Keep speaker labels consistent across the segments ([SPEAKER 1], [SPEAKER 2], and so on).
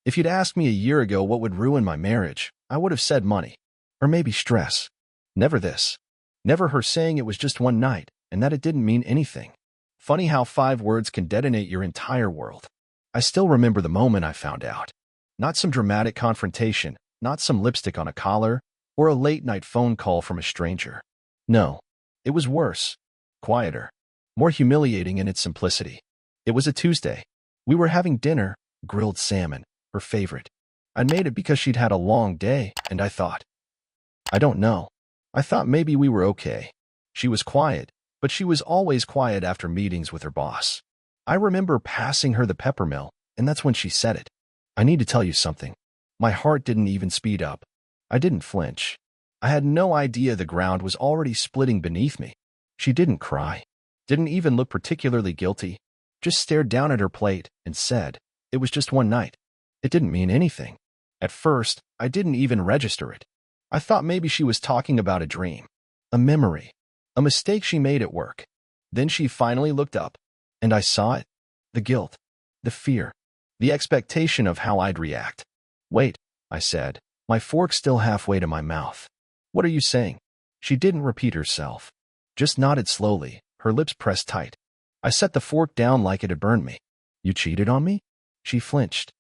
[SPEAKER 1] If you'd asked me a year ago what would ruin my marriage, I would have said money. Or maybe stress. Never this. Never her saying it was just one night, and that it didn't mean anything. Funny how 5 words can detonate your entire world. I still remember the moment I found out. Not some dramatic confrontation, not some lipstick on a collar, or a late-night phone call from a stranger. No, it was worse. Quieter. More humiliating in its simplicity. It was a Tuesday. We were having dinner, grilled salmon, her favorite. I'd made it because she'd had a long day, and I thought. I don't know. I thought maybe we were okay. She was quiet, but she was always quiet after meetings with her boss. I remember passing her the peppermill, and that's when she said it. I need to tell you something. My heart didn't even speed up. I didn't flinch. I had no idea the ground was already splitting beneath me. She didn't cry. Didn't even look particularly guilty. Just stared down at her plate and said, it was just one night. It didn't mean anything. At first, I didn't even register it. I thought maybe she was talking about a dream, a memory, a mistake she made at work. Then she finally looked up, and I saw it. The guilt, the fear, the expectation of how I'd react. Wait, I said, my fork still halfway to my mouth. What are you saying? She didn't repeat herself. Just nodded slowly, her lips pressed tight. I set the fork down like it had burned me. You cheated on me? She flinched.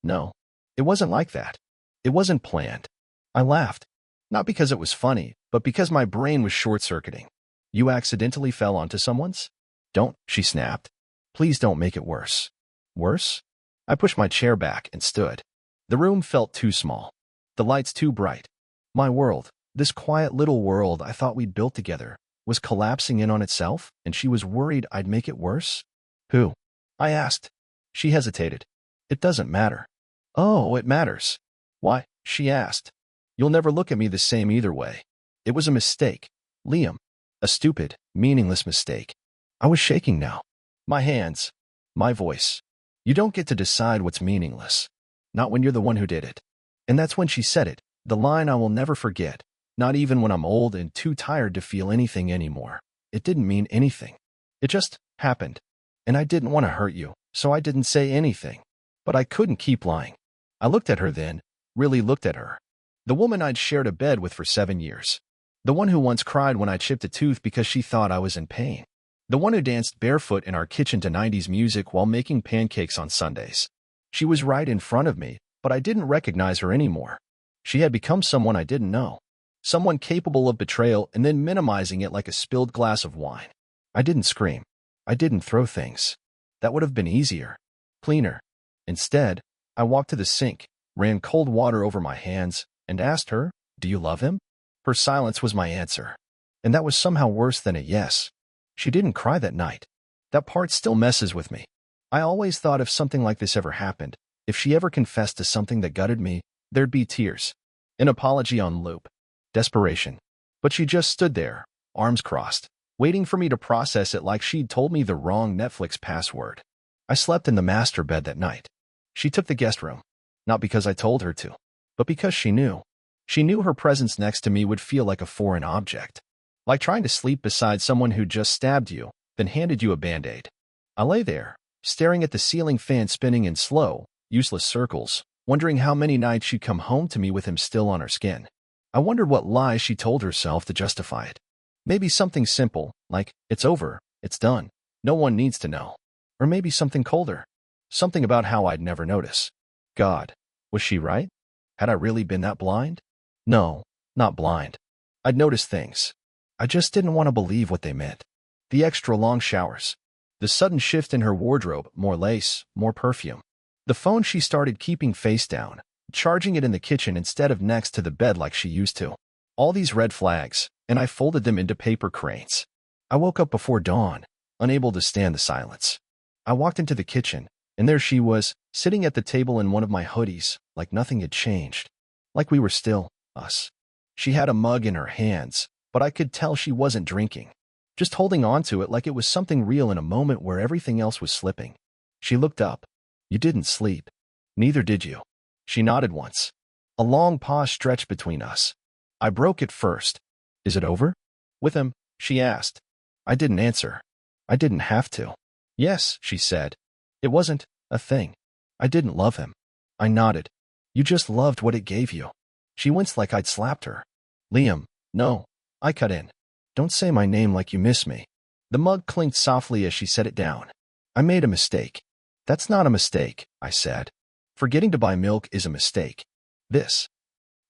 [SPEAKER 1] No, it wasn't like that. It wasn't planned. I laughed. Not because it was funny, but because my brain was short-circuiting. You accidentally fell onto someone's? Don't, she snapped. Please don't make it worse. Worse? I pushed my chair back and stood. The room felt too small. The lights too bright. My world, this quiet little world I thought we'd built together, was collapsing in on itself, and she was worried I'd make it worse? Who? I asked. She hesitated. It doesn't matter. Oh, it matters. Why? She asked. You'll never look at me the same either way. It was a mistake, Liam. A stupid, meaningless mistake. I was shaking now. My hands. My voice. You don't get to decide what's meaningless. Not when you're the one who did it. And that's when she said it, the line I will never forget, not even when I'm old and too tired to feel anything anymore. It didn't mean anything. It just happened. And I didn't want to hurt you, so I didn't say anything. But I couldn't keep lying. I looked at her then, really looked at her. The woman I'd shared a bed with for 7 years. The one who once cried when I chipped a tooth because she thought I was in pain. The one who danced barefoot in our kitchen to 90s music while making pancakes on Sundays. She was right in front of me, but I didn't recognize her anymore. She had become someone I didn't know. Someone capable of betrayal and then minimizing it like a spilled glass of wine. I didn't scream. I didn't throw things. That would have been easier. Cleaner. Instead, I walked to the sink, ran cold water over my hands, and asked her, do you love him? Her silence was my answer. And that was somehow worse than a yes. She didn't cry that night. That part still messes with me. I always thought if something like this ever happened, if she ever confessed to something that gutted me, there'd be tears. An apology on loop. Desperation. But she just stood there, arms crossed, waiting for me to process it like she'd told me the wrong Netflix password. I slept in the master bed that night. She took the guest room. Not because I told her to, but because she knew. She knew her presence next to me would feel like a foreign object. Like trying to sleep beside someone who just stabbed you, then handed you a Band-Aid. I lay there, staring at the ceiling fan spinning in slow, useless circles, wondering how many nights she'd come home to me with him still on her skin. I wondered what lies she told herself to justify it. Maybe something simple, like, it's over, it's done, no one needs to know. Or maybe something colder. Something about how I'd never notice. God, was she right? Had I really been that blind? No, not blind. I'd noticed things. I just didn't want to believe what they meant. The extra long showers. The sudden shift in her wardrobe, more lace, more perfume. The phone she started keeping face down, charging it in the kitchen instead of next to the bed like she used to. All these red flags, and I folded them into paper cranes. I woke up before dawn, unable to stand the silence. I walked into the kitchen, and there she was, sitting at the table in one of my hoodies, like nothing had changed. Like we were still us. She had a mug in her hands, but I could tell she wasn't drinking. Just holding on to it like it was something real in a moment where everything else was slipping. She looked up. You didn't sleep. Neither did you. She nodded once. A long pause stretched between us. I broke it first. Is it over? With him? She asked. I didn't answer. I didn't have to. Yes, she said. It wasn't a thing. I didn't love him. I nodded. You just loved what it gave you. She winced like I'd slapped her. Liam, no. I cut in. Don't say my name like you miss me. The mug clinked softly as she set it down. I made a mistake. That's not a mistake, I said. Forgetting to buy milk is a mistake. This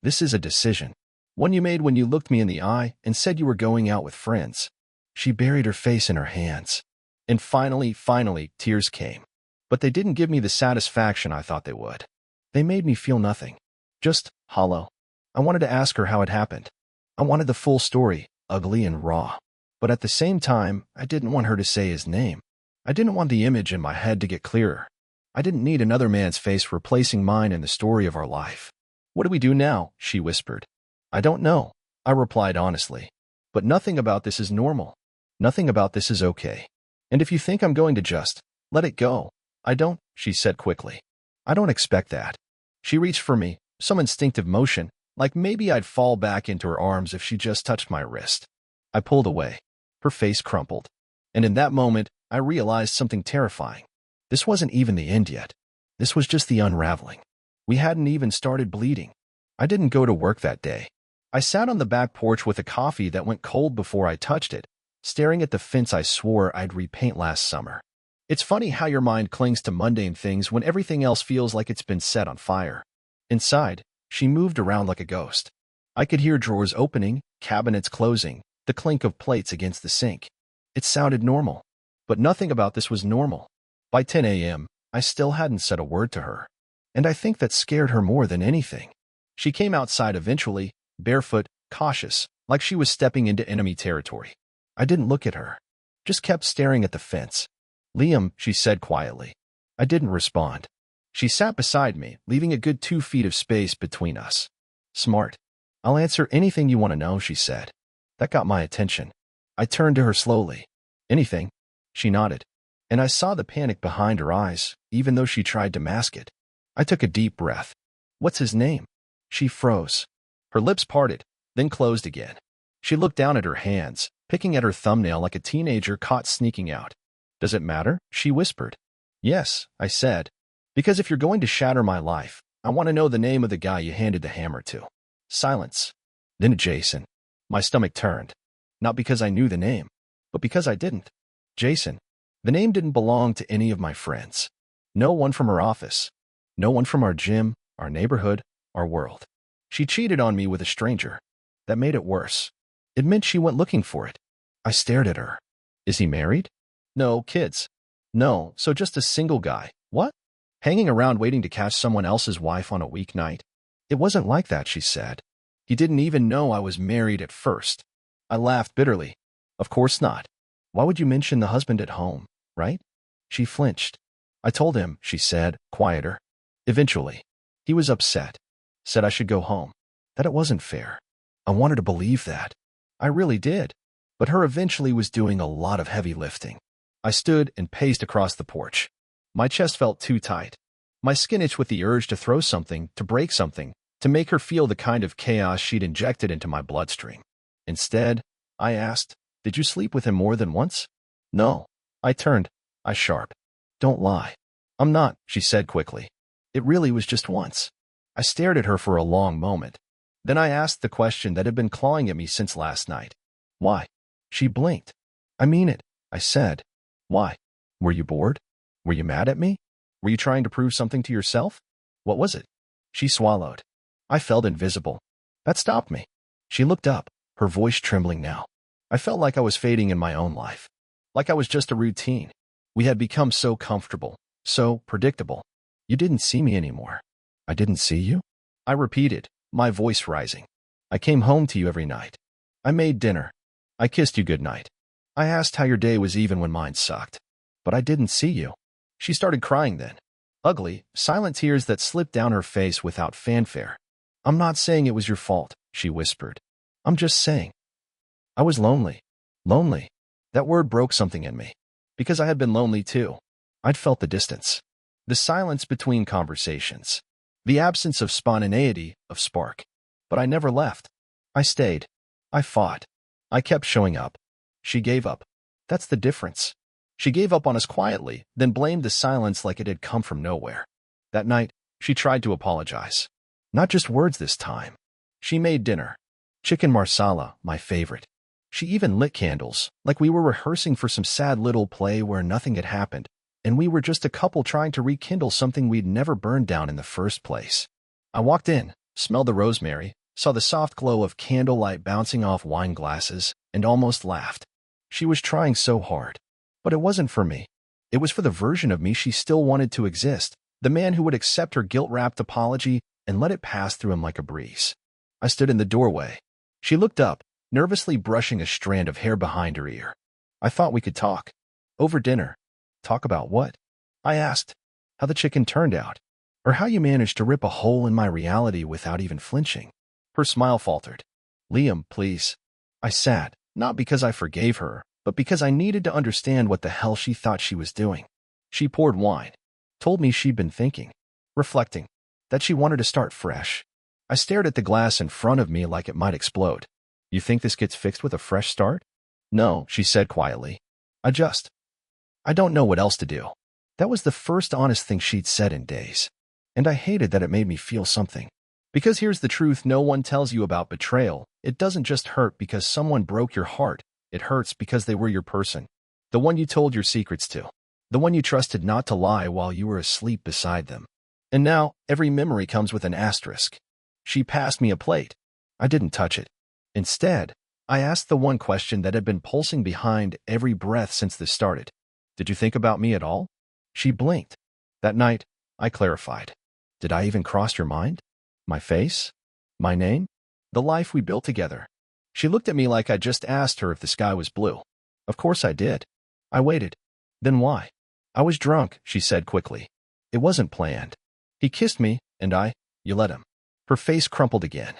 [SPEAKER 1] is a decision. One you made when you looked me in the eye and said you were going out with friends. She buried her face in her hands. And finally, tears came. But they didn't give me the satisfaction I thought they would. They made me feel nothing. Just hollow. I wanted to ask her how it happened. I wanted the full story, ugly and raw. But at the same time, I didn't want her to say his name. I didn't want the image in my head to get clearer. I didn't need another man's face replacing mine in the story of our life. What do we do now? She whispered. I don't know, I replied honestly. But nothing about this is normal. Nothing about this is okay. And if you think I'm going to just let it go, I don't, she said quickly. I don't expect that. She reached for me, some instinctive motion, like maybe I'd fall back into her arms if she just touched my wrist. I pulled away. Her face crumpled. And in that moment, I realized something terrifying. This wasn't even the end yet. This was just the unraveling. We hadn't even started bleeding. I didn't go to work that day. I sat on the back porch with a coffee that went cold before I touched it, staring at the fence I swore I'd repaint last summer. It's funny how your mind clings to mundane things when everything else feels like it's been set on fire. Inside, she moved around like a ghost. I could hear drawers opening, cabinets closing, the clink of plates against the sink. It sounded normal. But nothing about this was normal. By 10 a.m., I still hadn't said a word to her. And I think that scared her more than anything. She came outside eventually, barefoot, cautious, like she was stepping into enemy territory. I didn't look at her. Just kept staring at the fence. Liam, she said quietly. I didn't respond. She sat beside me, leaving a good 2 feet of space between us. Smart. I'll answer anything you want to know, she said. That got my attention. I turned to her slowly. Anything? She nodded. And I saw the panic behind her eyes, even though she tried to mask it. I took a deep breath. What's his name? She froze. Her lips parted, then closed again. She looked down at her hands, picking at her thumbnail like a teenager caught sneaking out. Does it matter? She whispered. Yes, I said. Because if you're going to shatter my life, I want to know the name of the guy you handed the hammer to. Silence. Then Jason. My stomach turned. Not because I knew the name, but because I didn't. Jason. The name didn't belong to any of my friends. No one from her office. No one from our gym, our neighborhood, our world. She cheated on me with a stranger. That made it worse. It meant she went looking for it. I stared at her. Is he married? No, kids. No, so just a single guy. What? Hanging around waiting to catch someone else's wife on a weeknight? It wasn't like that, she said. He didn't even know I was married at first. I laughed bitterly. Of course not. Why would you mention the husband at home, right? She flinched. I told him, she said, quieter. Eventually. He was upset. Said I should go home. That it wasn't fair. I wanted to believe that. I really did. But her eventually was doing a lot of heavy lifting. I stood and paced across the porch. My chest felt too tight. My skin itched with the urge to throw something, to break something, to make her feel the kind of chaos she'd injected into my bloodstream. Instead, I asked, did you sleep with him more than once? No. I turned. I sharp. Don't lie. I'm not, she said quickly. It really was just once. I stared at her for a long moment. Then I asked the question that had been clawing at me since last night. Why? She blinked. I mean it, I said. Why? Were you bored? Were you mad at me? Were you trying to prove something to yourself? What was it? She swallowed. I felt invisible. That stopped me. She looked up, her voice trembling now. I felt like I was fading in my own life. Like I was just a routine. We had become so comfortable, so predictable. You didn't see me anymore. I didn't see you? I repeated, my voice rising. I came home to you every night. I made dinner. I kissed you goodnight. I asked how your day was even when mine sucked. But I didn't see you. She started crying then. Ugly, silent tears that slipped down her face without fanfare. I'm not saying it was your fault, she whispered. I'm just saying. I was lonely. Lonely. That word broke something in me. Because I had been lonely too. I'd felt the distance. The silence between conversations. The absence of spontaneity, of spark. But I never left. I stayed. I fought. I kept showing up. She gave up. That's the difference. She gave up on us quietly, then blamed the silence like it had come from nowhere. That night, She tried to apologize. Not just words this time. She made dinner. Chicken marsala, my favorite. She even lit candles, like we were rehearsing for some sad little play where nothing had happened, and we were just a couple trying to rekindle something we'd never burned down in the first place. I walked in, smelled the rosemary, saw the soft glow of candlelight bouncing off wine glasses, and almost laughed. She was trying so hard. But it wasn't for me. It was for the version of me she still wanted to exist, the man who would accept her guilt-wrapped apology and let it pass through him like a breeze. I stood in the doorway. She looked up, nervously brushing a strand of hair behind her ear. I thought we could talk. Over dinner. Talk about what? I asked. How the chicken turned out. Or how you managed to rip a hole in my reality without even flinching. Her smile faltered. Liam, please. I sat, not because I forgave her, but because I needed to understand what the hell she thought she was doing. She poured wine. Told me she'd been thinking. Reflecting. That she wanted to start fresh. I stared at the glass in front of me like it might explode. You think this gets fixed with a fresh start? No, she said quietly. I don't know what else to do. That was the first honest thing she'd said in days. And I hated that it made me feel something. Because here's the truth no one tells you about betrayal. It doesn't just hurt because someone broke your heart. It hurts because they were your person. The one you told your secrets to. The one you trusted not to lie while you were asleep beside them. And now, every memory comes with an asterisk. She passed me a plate. I didn't touch it. Instead, I asked the one question that had been pulsing behind every breath since this started. Did you think about me at all? She blinked. That night, I clarified. Did I even cross your mind? My face? My name? The life we built together? She looked at me like I just asked her if the sky was blue. Of course I did. I waited. Then why? I was drunk, she said quickly. It wasn't planned. He kissed me, and you let him. Her face crumpled again.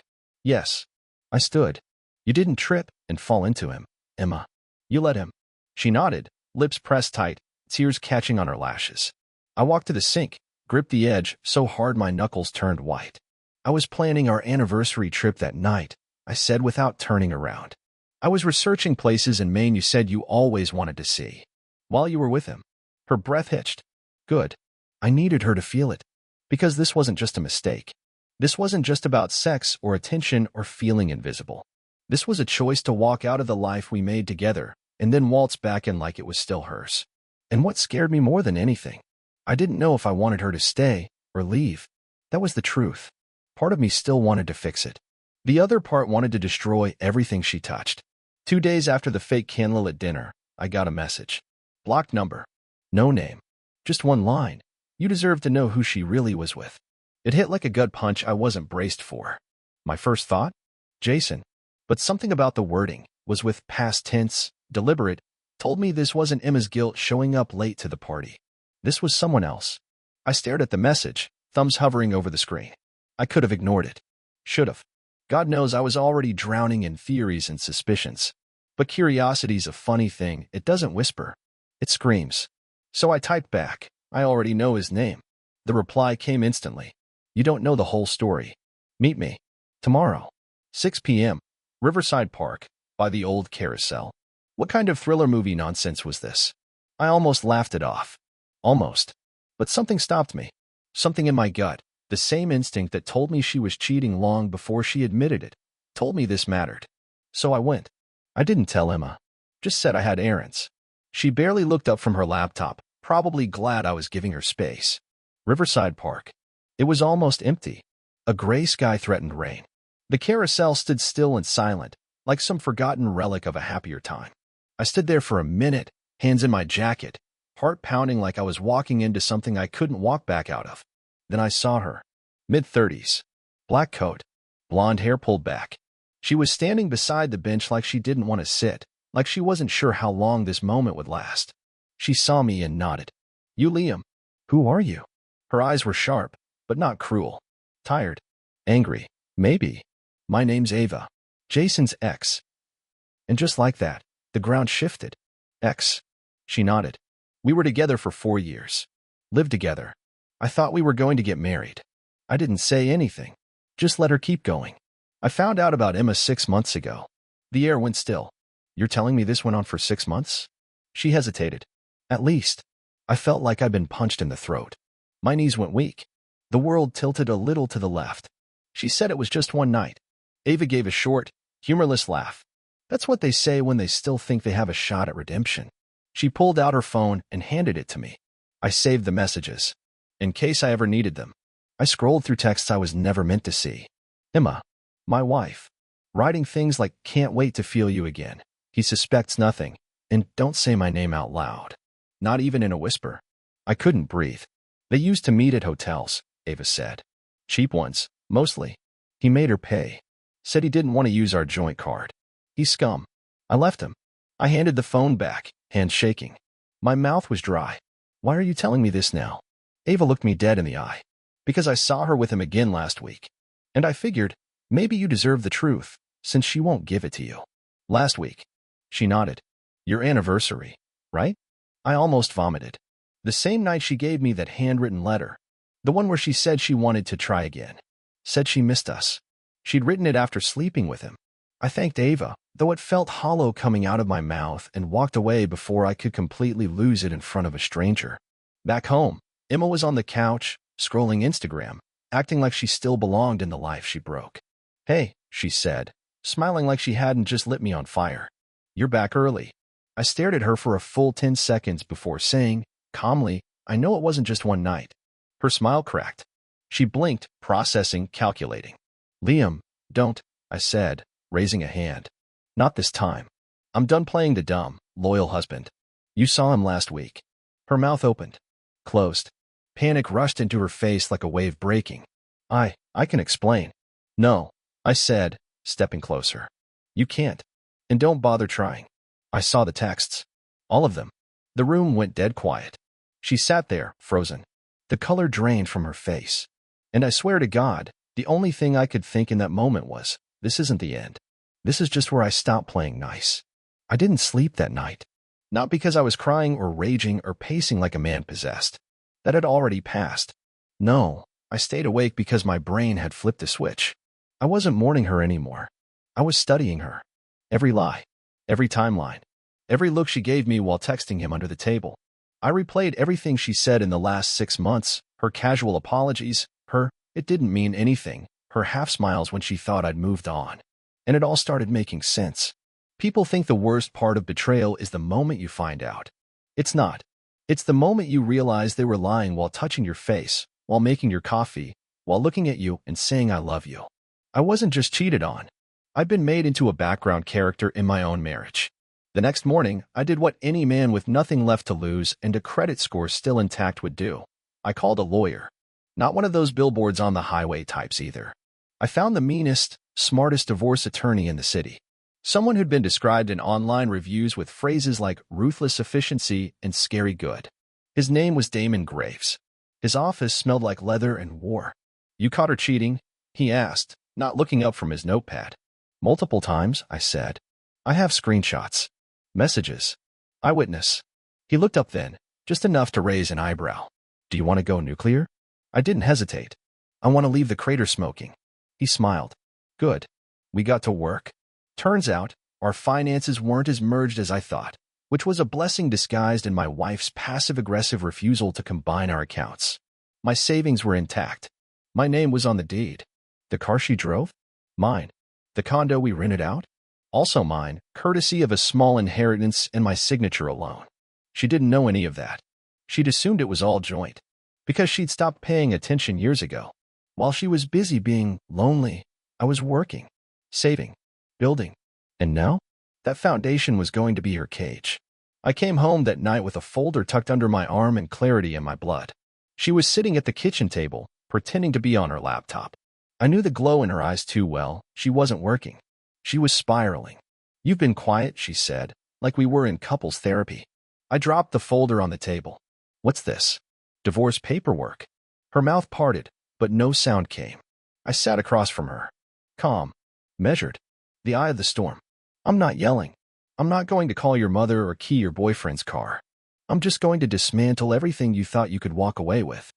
[SPEAKER 1] Yes. I stood. You didn't trip and fall into him, Emma. You let him. She nodded, lips pressed tight, tears catching on her lashes. I walked to the sink, gripped the edge so hard my knuckles turned white. I was planning our anniversary trip that night, I said without turning around. I was researching places in Maine you said you always wanted to see. While you were with him. Her breath hitched. Good. I needed her to feel it. Because this wasn't just a mistake. This wasn't just about sex or attention or feeling invisible. This was a choice to walk out of the life we made together and then waltz back in like it was still hers. And what scared me more than anything, I didn't know if I wanted her to stay or leave. That was the truth. Part of me still wanted to fix it. The other part wanted to destroy everything she touched. 2 days after the fake candlelit dinner, I got a message. Blocked number. No name. Just one line. You deserve to know who she really was with. It hit like a gut punch I wasn't braced for. My first thought? Jason. But something about the wording was with past tense, deliberate, told me this wasn't Emma's guilt showing up late to the party. This was someone else. I stared at the message, thumbs hovering over the screen. I could have ignored it. Should have. God knows I was already drowning in theories and suspicions. But curiosity's a funny thing. It doesn't whisper. It screams. So I typed back. I already know his name. The reply came instantly. You don't know the whole story. Meet me. Tomorrow. 6 p.m. Riverside Park, by the old carousel. What kind of thriller movie nonsense was this? I almost laughed it off. Almost. But something stopped me. Something in my gut, the same instinct that told me she was cheating long before she admitted it, told me this mattered. So I went. I didn't tell Emma. Just said I had errands. She barely looked up from her laptop, probably glad I was giving her space. Riverside Park. It was almost empty. A gray sky threatened rain. The carousel stood still and silent, like some forgotten relic of a happier time. I stood there for a minute, hands in my jacket, heart pounding like I was walking into something I couldn't walk back out of. Then I saw her. Mid-30s. Black coat. Blonde hair pulled back. She was standing beside the bench like she didn't want to sit, like she wasn't sure how long this moment would last. She saw me and nodded. You, Liam. Who are you? Her eyes were sharp, but not cruel. Tired. Angry. Maybe. My name's Ava. Jason's ex. And just like that, the ground shifted. Ex. She nodded. We were together for 4 years. Lived together. I thought we were going to get married. I didn't say anything. Just let her keep going. I found out about Emma 6 months ago. The air went still. You're telling me this went on for 6 months? She hesitated. At least. I felt like I'd been punched in the throat. My knees went weak. The world tilted a little to the left. She said it was just one night. Ava gave a short, humorless laugh. That's what they say when they still think they have a shot at redemption. She pulled out her phone and handed it to me. I saved the messages, in case I ever needed them. I scrolled through texts I was never meant to see. Emma, my wife, writing things like, can't wait to feel you again. He suspects nothing, and don't say my name out loud. Not even in a whisper. I couldn't breathe. They used to meet at hotels, Ava said. Cheap ones, mostly. He made her pay. Said he didn't want to use our joint card. He's scum. I left him. I handed the phone back, hand shaking. My mouth was dry. Why are you telling me this now? Ava looked me dead in the eye. Because I saw her with him again last week. And I figured, maybe you deserve the truth, since she won't give it to you. Last week. She nodded. Your anniversary, right? I almost vomited. The same night she gave me that handwritten letter. The one where she said she wanted to try again. Said she missed us. She'd written it after sleeping with him. I thanked Ava, though it felt hollow coming out of my mouth, and walked away before I could completely lose it in front of a stranger. Back home, Emma was on the couch, scrolling Instagram, acting like she still belonged in the life she broke. Hey, she said, smiling like she hadn't just lit me on fire. You're back early. I stared at her for a full 10 seconds before saying, calmly, I know it wasn't just one night. Her smile cracked. She blinked, processing, calculating. Liam, don't, I said, raising a hand. Not this time. I'm done playing the dumb, loyal husband. You saw him last week. Her mouth opened, closed. Panic rushed into her face like a wave breaking. I can explain. No, I said, stepping closer. You can't. And don't bother trying. I saw the texts. All of them. The room went dead quiet. She sat there, frozen. The color drained from her face. And I swear to God, the only thing I could think in that moment was, this isn't the end. This is just where I stop playing nice. I didn't sleep that night. Not because I was crying or raging or pacing like a man possessed. That had already passed. No, I stayed awake because my brain had flipped a switch. I wasn't mourning her anymore. I was studying her. Every lie. Every timeline. Every look she gave me while texting him under the table. I replayed everything she said in the last 6 months, her casual apologies, it didn't mean anything, her half-smiles when she thought I'd moved on. And it all started making sense. People think the worst part of betrayal is the moment you find out. It's not. It's the moment you realize they were lying while touching your face, while making your coffee, while looking at you and saying I love you. I wasn't just cheated on. I'd been made into a background character in my own marriage. The next morning, I did what any man with nothing left to lose and a credit score still intact would do. I called a lawyer. Not one of those billboards on the highway types either. I found the meanest, smartest divorce attorney in the city. Someone who'd been described in online reviews with phrases like ruthless efficiency and scary good. His name was Damon Graves. His office smelled like leather and war. You caught her cheating? He asked, not looking up from his notepad. Multiple times, I said. I have screenshots. Messages. Eyewitness. He looked up then, just enough to raise an eyebrow. Do you want to go nuclear? I didn't hesitate. I want to leave the crater smoking. He smiled. Good. We got to work. Turns out, our finances weren't as merged as I thought, which was a blessing disguised in my wife's passive-aggressive refusal to combine our accounts. My savings were intact. My name was on the deed. The car she drove? Mine. The condo we rented out? Also mine, courtesy of a small inheritance and my signature alone. She didn't know any of that. She'd assumed it was all joint, because she'd stopped paying attention years ago. While she was busy being lonely, I was working, saving, building. And now? That foundation was going to be her cage. I came home that night with a folder tucked under my arm and clarity in my blood. She was sitting at the kitchen table, pretending to be on her laptop. I knew the glow in her eyes too well. She wasn't working. She was spiraling. You've been quiet, she said, like we were in couples therapy. I dropped the folder on the table. What's this? Divorce paperwork. Her mouth parted, but no sound came. I sat across from her. Calm. Measured. The eye of the storm. I'm not yelling. I'm not going to call your mother or key your boyfriend's car. I'm just going to dismantle everything you thought you could walk away with.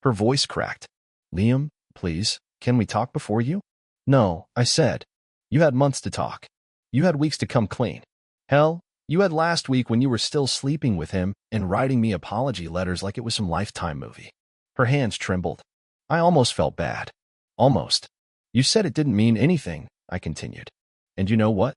[SPEAKER 1] Her voice cracked. Liam, please, can we talk before you? No, I said. You had months to talk. You had weeks to come clean. Hell, you had last week when you were still sleeping with him and writing me apology letters like it was some Lifetime movie. Her hands trembled. I almost felt bad. Almost. You said it didn't mean anything, I continued. And you know what?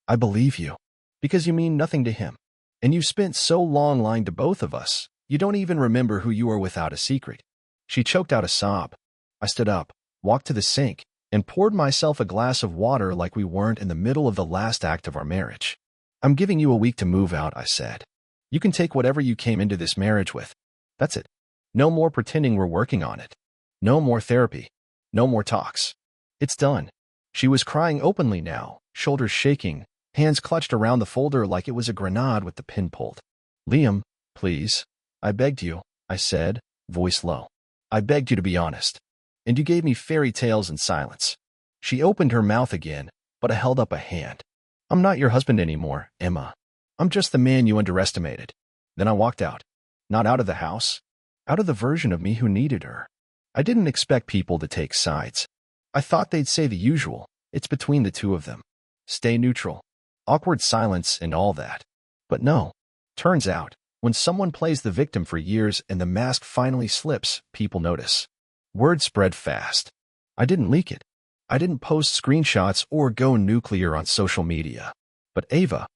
[SPEAKER 1] I believe you. Because you mean nothing to him. And you spent so long lying to both of us, you don't even remember who you are without a secret. She choked out a sob. I stood up, walked to the sink, and poured myself a glass of water like we weren't in the middle of the last act of our marriage. I'm giving you a week to move out, I said. You can take whatever you came into this marriage with. That's it. No more pretending we're working on it. No more therapy. No more talks. It's done. She was crying openly now, shoulders shaking, hands clutched around the folder like it was a grenade with the pin pulled. Liam, please. I begged you, I said, voice low. I begged you to be honest. And you gave me fairy tales and silence. She opened her mouth again, but I held up a hand. I'm not your husband anymore, Emma. I'm just the man you underestimated. Then I walked out. Not out of the house. Out of the version of me who needed her. I didn't expect people to take sides. I thought they'd say the usual. It's between the two of them. Stay neutral. Awkward silence and all that. But no. Turns out, when someone plays the victim for years and the mask finally slips, people notice. Word spread fast. I didn't leak it. I didn't post screenshots or go nuclear on social media. But Ava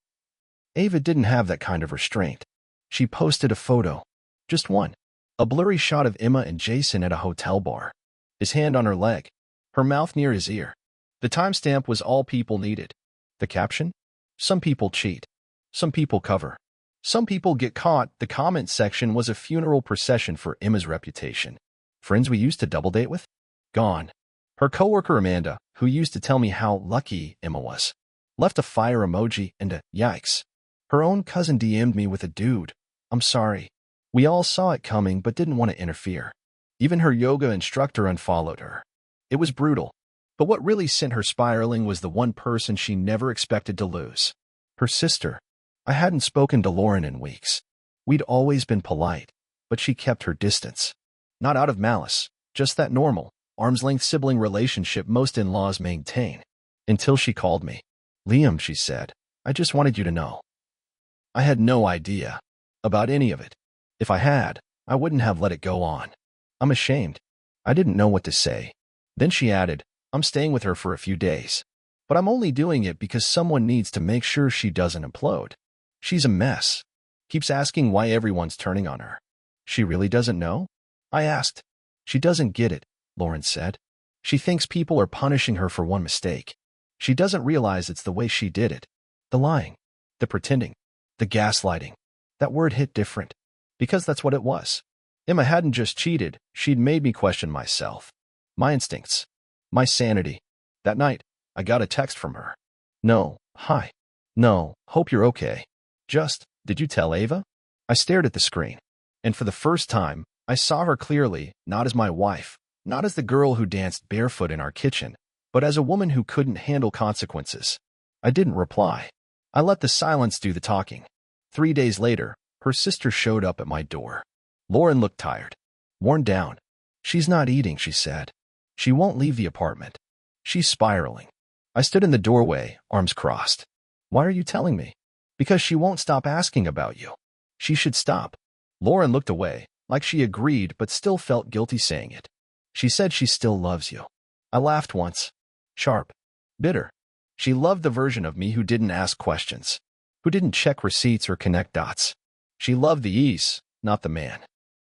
[SPEAKER 1] didn't have that kind of restraint. She posted a photo. Just one. A blurry shot of Emma and Jason at a hotel bar. His hand on her leg. Her mouth near his ear. The timestamp was all people needed. The caption? Some people cheat. Some people cover. Some people get caught. The comment section was a funeral procession for Emma's reputation. Friends we used to double date with? Gone. Her coworker Amanda, who used to tell me how lucky Emma was, left a fire emoji and a yikes. Her own cousin DM'd me with a dude. I'm sorry. We all saw it coming but didn't want to interfere. Even her yoga instructor unfollowed her. It was brutal. But what really sent her spiraling was the one person she never expected to lose. Her sister. I hadn't spoken to Lauren in weeks. We'd always been polite, but she kept her distance. Not out of malice, just that normal, arm's-length sibling relationship most in-laws maintain. Until she called me. Liam, she said, I just wanted you to know. I had no idea about any of it. If I had, I wouldn't have let it go on. I'm ashamed. I didn't know what to say. Then she added, I'm staying with her for a few days. But I'm only doing it because someone needs to make sure she doesn't implode. She's a mess. Keeps asking why everyone's turning on her. She really doesn't know? I asked. She doesn't get it, Lauren said. She thinks people are punishing her for one mistake. She doesn't realize it's the way she did it. The lying. The pretending. The gaslighting. That word hit different. Because that's what it was. Emma hadn't just cheated, she'd made me question myself. My instincts. My sanity. That night, I got a text from her. No, hi. No, hope you're okay. Just, did you tell Ava? I stared at the screen. And for the first time, I saw her clearly, not as my wife, not as the girl who danced barefoot in our kitchen, but as a woman who couldn't handle consequences. I didn't reply. I let the silence do the talking. 3 days later, her sister showed up at my door. Lauren looked tired. Worn down. She's not eating, she said. She won't leave the apartment. She's spiraling. I stood in the doorway, arms crossed. Why are you telling me? Because she won't stop asking about you. She should stop. Lauren looked away, like she agreed but still felt guilty saying it. She said she still loves you. I laughed once. Sharp. Bitter. She loved the version of me who didn't ask questions, who didn't check receipts or connect dots. She loved the ease, not the man.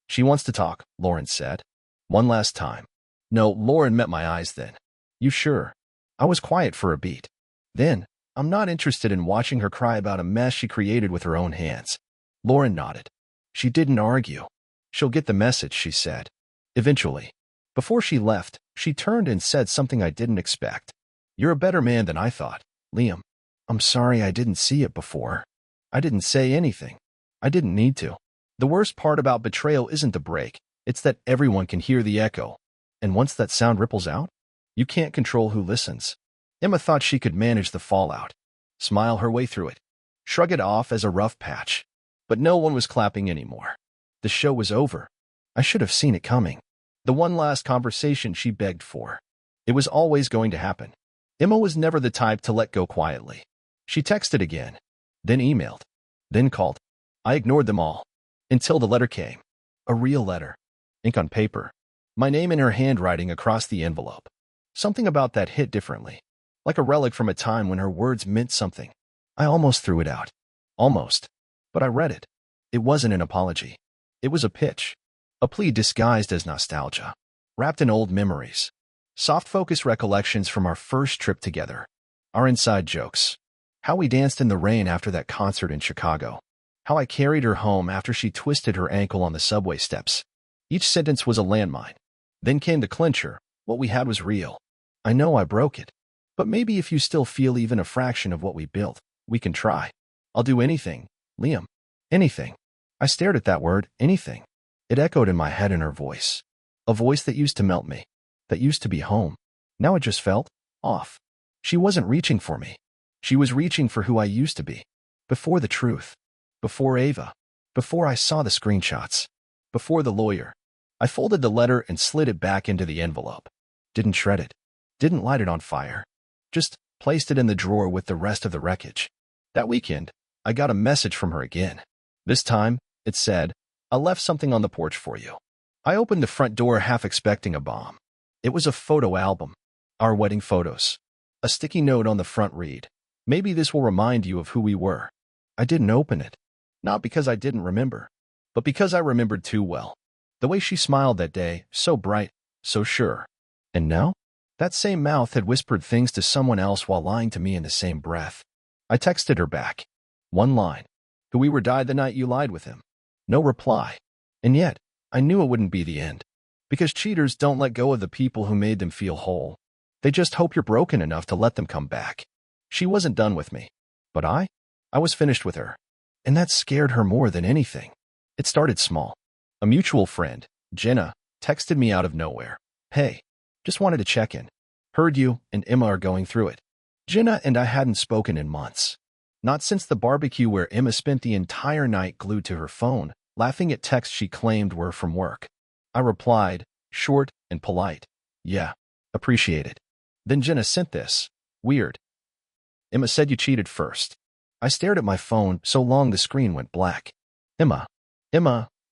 [SPEAKER 1] She wants to talk, Lauren said. One last time. No, Lauren met my eyes then. You sure? I was quiet for a beat. Then, I'm not interested in watching her cry about a mess she created with her own hands. Lauren nodded. She didn't argue. She'll get the message, she said. Eventually. Before she left, she turned and said something I didn't expect. You're a better man than I thought, Liam. I'm sorry I didn't see it before. I didn't say anything. I didn't need to. The worst part about betrayal isn't the break. It's that everyone can hear the echo. And once that sound ripples out, you can't control who listens. Emma thought she could manage the fallout, smile her way through it, shrug it off as a rough patch. But no one was clapping anymore. The show was over. I should have seen it coming. The one last conversation she begged for. It was always going to happen. Emma was never the type to let go quietly. She texted again, then emailed, then called. I ignored them all. Until the letter came. A real letter. Ink on paper. My name in her handwriting across the envelope. Something about that hit differently, like a relic from a time when her words meant something. I almost threw it out. Almost. But I read it. It wasn't an apology. It was a pitch. A plea disguised as nostalgia, wrapped in old memories. Soft-focus recollections from our first trip together. Our inside jokes. How we danced in the rain after that concert in Chicago. How I carried her home after she twisted her ankle on the subway steps. Each sentence was a landmine. Then came the clincher. What we had was real. I know I broke it. But maybe if you still feel even a fraction of what we built, we can try. I'll do anything, Liam. Anything. I stared at that word, anything. It echoed in my head in her voice. A voice that used to melt me. That used to be home. Now it just felt off. She wasn't reaching for me. She was reaching for who I used to be. Before the truth. Before Ava. Before I saw the screenshots. Before the lawyer. I folded the letter and slid it back into the envelope. Didn't shred it. Didn't light it on fire. Just placed it in the drawer with the rest of the wreckage. That weekend, I got a message from her again. This time, it said, "I left something on the porch for you." I opened the front door half expecting a bomb. It was a photo album. Our wedding photos. A sticky note on the front read, "Maybe this will remind you of who we were." I didn't open it. Not because I didn't remember, but because I remembered too well. The way she smiled that day, so bright, so sure. And now? That same mouth had whispered things to someone else while lying to me in the same breath. I texted her back. One line. "Whoever died the night you lied with him." No reply. And yet, I knew it wouldn't be the end. Because cheaters don't let go of the people who made them feel whole. They just hope you're broken enough to let them come back. She wasn't done with me. But I was finished with her. And that scared her more than anything. It started small. A mutual friend, Jenna, texted me out of nowhere. "Hey, just wanted to check in. Heard you and Emma are going through it." Jenna and I hadn't spoken in months. Not since the barbecue where Emma spent the entire night glued to her phone, laughing at texts she claimed were from work. I replied, short and polite. "Yeah, appreciate it." Then Jenna sent this. "Weird. Emma said you cheated first." I stared at my phone so long the screen went black. Emma,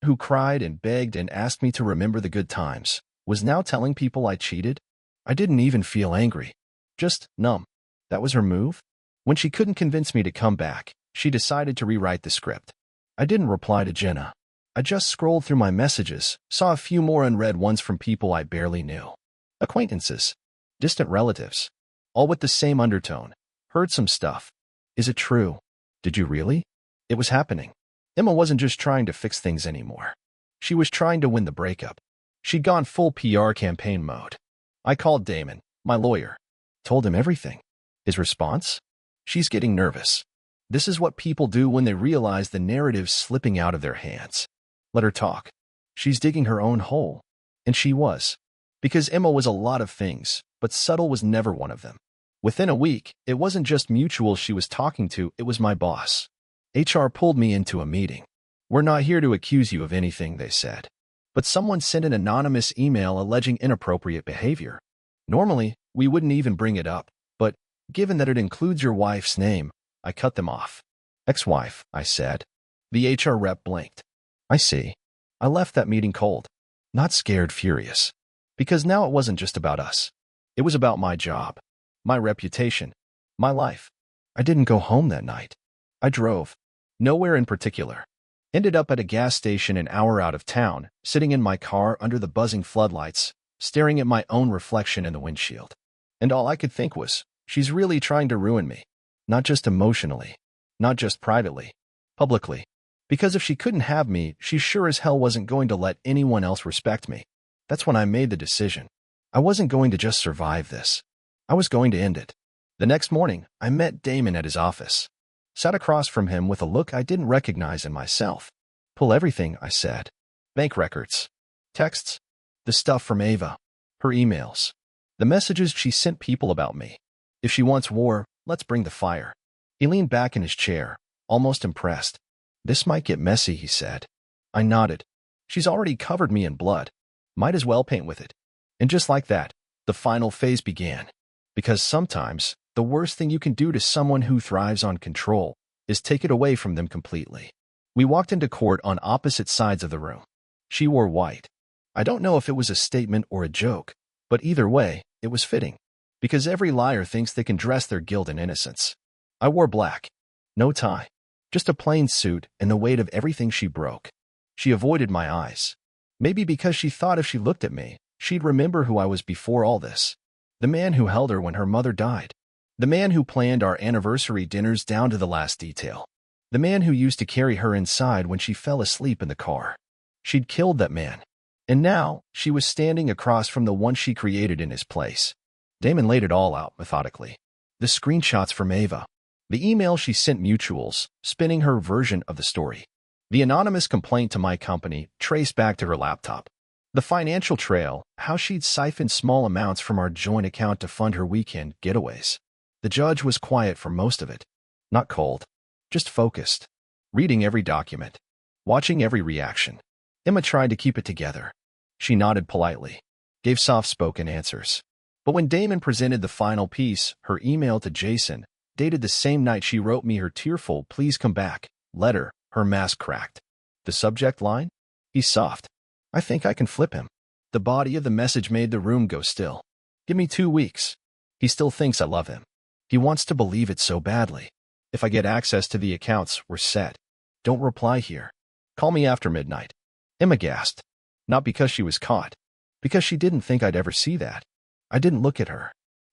[SPEAKER 1] who cried and begged and asked me to remember the good times, was now telling people I cheated? I didn't even feel angry. Just numb. That was her move? When she couldn't convince me to come back, she decided to rewrite the script. I didn't reply to Jenna. I just scrolled through my messages, saw a few more unread ones from people I barely knew. Acquaintances. Distant relatives. All with the same undertone. Heard some stuff. Is it true? Did you really? It was happening. Emma wasn't just trying to fix things anymore. She was trying to win the breakup. She'd gone full PR campaign mode. I called Damon, my lawyer. Told him everything. His response? "She's getting nervous. This is what people do when they realize the narrative's slipping out of their hands. Let her talk. She's digging her own hole." And she was. Because Emma was a lot of things, but subtle was never one of them. Within a week, it wasn't just mutuals she was talking to, it was my boss. HR pulled me into a meeting. "We're not here to accuse you of anything," they said. But someone sent an anonymous email alleging inappropriate behavior. Normally, we wouldn't even bring it up, but given that it includes your wife's name, I cut them off. "Ex-wife," I said. The HR rep blinked. "I see." I left that meeting cold. Not scared, furious. Because now it wasn't just about us. It was about my job, my reputation, my life. I didn't go home that night. I drove. Nowhere in particular. Ended up at a gas station an hour out of town, sitting in my car under the buzzing floodlights, staring at my own reflection in the windshield. And all I could think was, she's really trying to ruin me. Not just emotionally. Not just privately. Publicly. Because if she couldn't have me, she sure as hell wasn't going to let anyone else respect me. That's when I made the decision. I wasn't going to just survive this. I was going to end it. The next morning, I met Damon at his office. Sat across from him with a look I didn't recognize in myself. "Pull everything," I said. "Bank records. Texts. The stuff from Ava. Her emails. The messages she sent people about me. If she wants war, let's bring the fire." He leaned back in his chair, almost impressed. "This might get messy," he said. I nodded. "She's already covered me in blood. Might as well paint with it." And just like that, the final phase began. Because sometimes, the worst thing you can do to someone who thrives on control is take it away from them completely. We walked into court on opposite sides of the room. She wore white. I don't know if it was a statement or a joke, but either way, it was fitting. Because every liar thinks they can dress their guilt and innocence. I wore black. No tie. Just a plain suit and the weight of everything she broke. She avoided my eyes. Maybe because she thought if she looked at me, she'd remember who I was before all this. The man who held her when her mother died. The man who planned our anniversary dinners down to the last detail. The man who used to carry her inside when she fell asleep in the car. She'd killed that man. And now, she was standing across from the one she created in his place. Damon laid it all out methodically. The screenshots from Ava. The email she sent mutuals, spinning her version of the story. The anonymous complaint to my company, traced back to her laptop. The financial trail, how she'd siphoned small amounts from our joint account to fund her weekend getaways. The judge was quiet for most of it. Not cold. Just focused. Reading every document. Watching every reaction. Emma tried to keep it together. She nodded politely. Gave soft-spoken answers. But when Damon presented the final piece, her email to Jason, dated the same night she wrote me her tearful "please come back" letter, her mask cracked. The subject line? He's soft. I think I can flip him. The body of the message made the room go still. Give me 2 weeks. He still thinks I love him. He wants to believe it so badly. If I get access to the accounts, we're set. Don't reply here. Call me after midnight. Emma gasped. Not because she was caught. Because she didn't think I'd ever see that. I didn't look at her.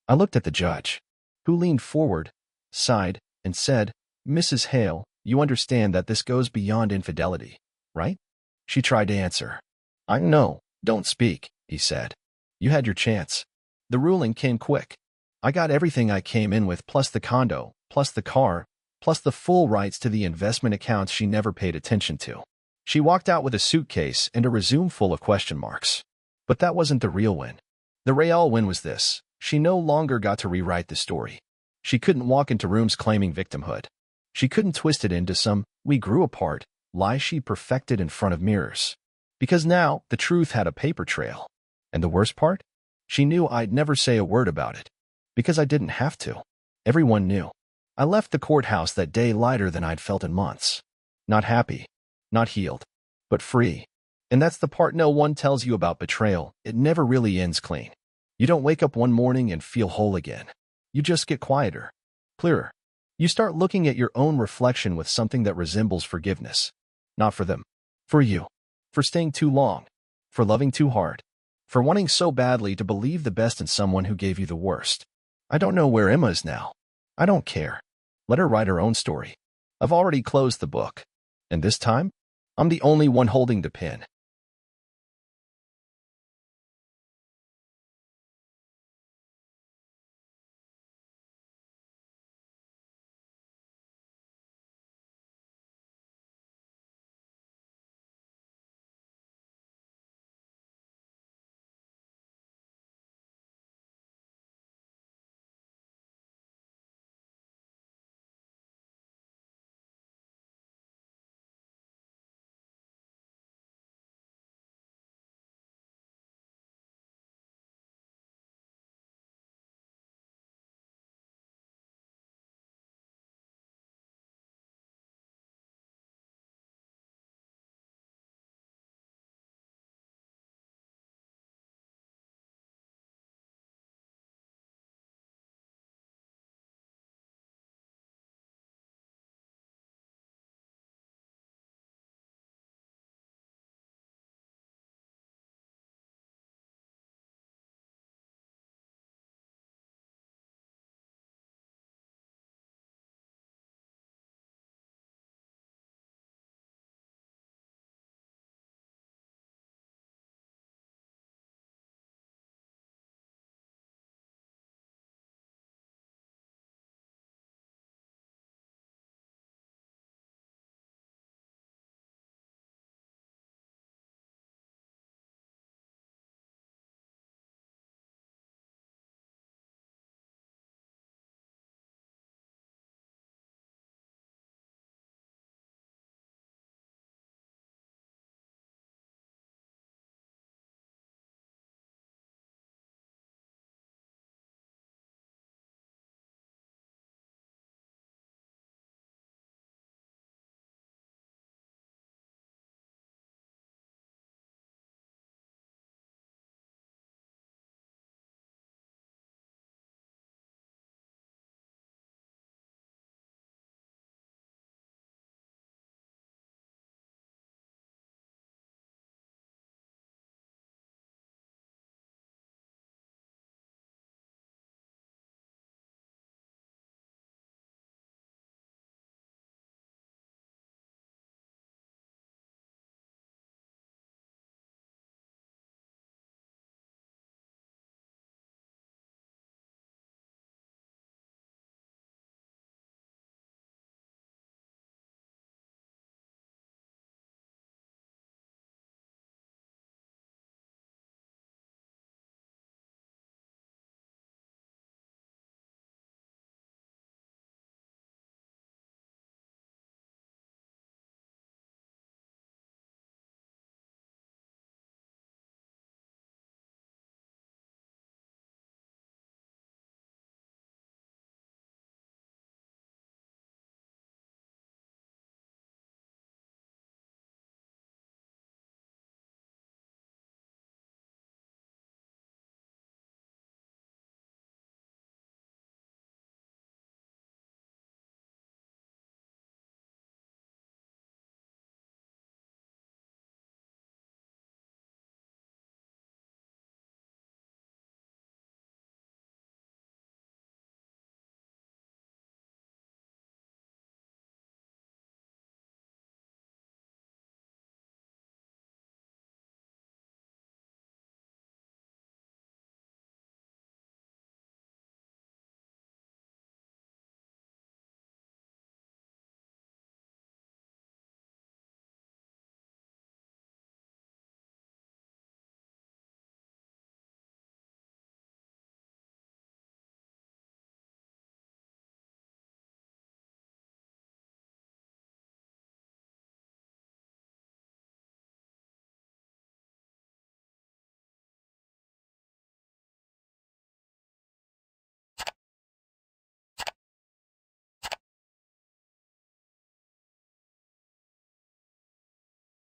[SPEAKER 1] I looked at the judge, who leaned forward, sighed, and said, Mrs. Hale, you understand that this goes beyond infidelity, right? She tried to answer. I know, don't speak, he said. You had your chance. The ruling came quick. I got everything I came in with plus the condo, plus the car, plus the full rights to the investment accounts she never paid attention to. She walked out with a suitcase and a resume full of question marks. But that wasn't the real win. The real win was this. She no longer got to rewrite the story. She couldn't walk into rooms claiming victimhood. She couldn't twist it into some "we grew apart" lie she perfected in front of mirrors. Because now, the truth had a paper trail. And the worst part? She knew I'd never say a word about it. Because I didn't have to. Everyone knew. I left the courthouse that day lighter than I'd felt in months. Not happy. Not healed. But free. And that's the part no one tells you about betrayal. It never really ends clean. You don't wake up one morning and feel whole again. You just get quieter. Clearer. You start looking at your own reflection with something that resembles forgiveness. Not for them. For you. For staying too long. For loving too hard. For wanting so badly to believe the best in someone who gave you the worst. I don't know where Emma is now. I don't care. Let her write her own story. I've already closed the book. And this time, I'm the only one holding the pen.